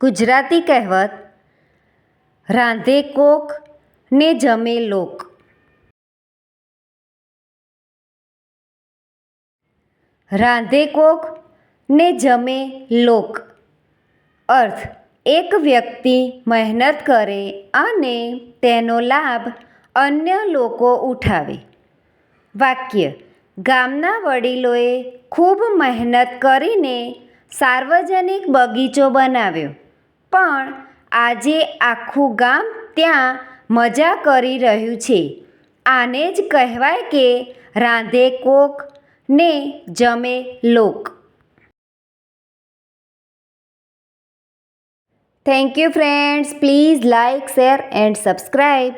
ગુજરાતી કહેવત રાંધે કોક ને જમે લોક. રાંધે કોક ને જમે લોક અર્થ એક વ્યક્તિ મહેનત કરે અને તેનો લાભ અન્ય લોકો ઉઠાવે. વાક્ય: ગામના વડીલોએ ખૂબ મહેનત કરીને સાર્વજનિક બગીચો બનાવ્યો, પણ આજે આખું ગામ ત્યાં મજા કરી રહ્યું છે. આને જ કહેવાય કે રાંધે કોક ને જમે લોક. Thank you friends. Please like, share and subscribe.